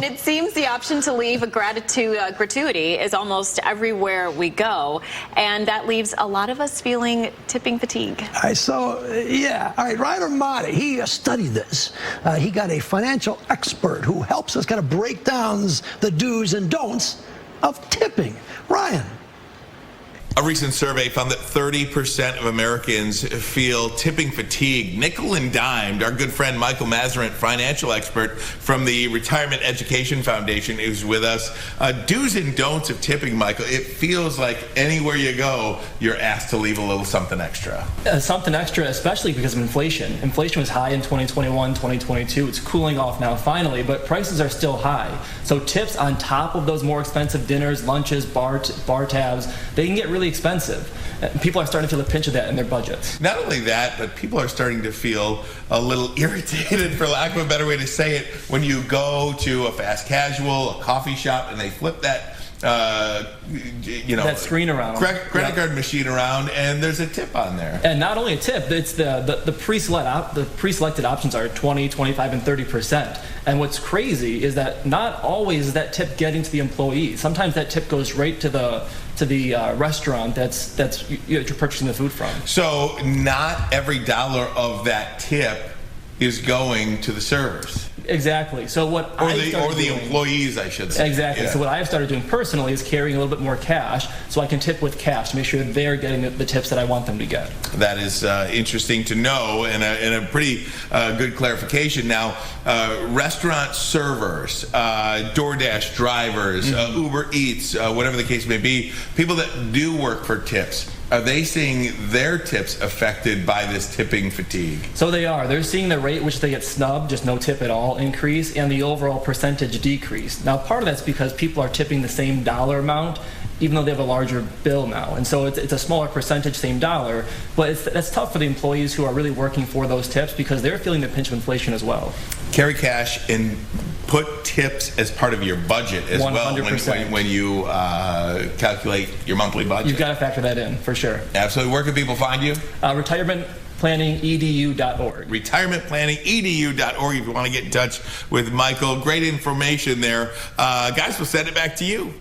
And it seems the option to leave a gratuity is almost everywhere we go. And that leaves a lot of us feeling tipping fatigue. All right, so, yeah. All right, Ryan Ermanni, he studied this. He got a financial expert who helps us kind of break down the do's and don'ts of tipping. Ryan. A recent survey found that 30% of Americans feel tipping fatigue. Nickel and dimed. Our good friend Michael Masserant, financial expert from the Retirement Education Foundation, is with us. Do's and don'ts of tipping, Michael. It feels like anywhere you go, you're asked to leave a little something extra. Something extra, especially because of inflation. Inflation was high in 2021, 2022. It's cooling off now finally, but prices are still high. So tips on top of those more expensive dinners, lunches, bar tabs, they can get really expensive. People are starting to feel the pinch of that in their budgets. Not only that, but people are starting to feel a little irritated, for lack of a better way to say it, when you go to a fast casual, a coffee shop, and they flip that that screen around, credit card machine around, and there's a tip on there. And not only a tip, it's the pre-selected options are 20, 25, and 30%. And what's crazy is that not always is that tip getting to the employee. Sometimes that tip goes right to the restaurant that you're purchasing the food from. So not every dollar of that tip is going to the servers. Exactly. So what the employees, I should say. Exactly. Yeah. So what I've started doing personally is carrying a little bit more cash, so I can tip with cash to make sure they're getting the tips that I want them to get. That is interesting to know, and a pretty good clarification. Now, restaurant servers, DoorDash drivers, Uber Eats, whatever the case may be, people that do work for tips, are they seeing their tips affected by this tipping fatigue? So they are. They're seeing the rate which they get snubbed, just no tip at all, increase, and the overall percentage decrease. Now, part of that's because people are tipping the same dollar amount, even though they have a larger bill now. And so it's a smaller percentage, same dollar, but that's tough for the employees who are really working for those tips because they're feeling the pinch of inflation as well. Carry cash and put tips as part of your budget as 100%. Well when you calculate your monthly budget. You've got to factor that in, for sure. Absolutely. Where can people find you? Retirementplanningedu.org. Retirementplanningedu.org if you want to get in touch with Michael. Great information there. Guys, we'll send it back to you.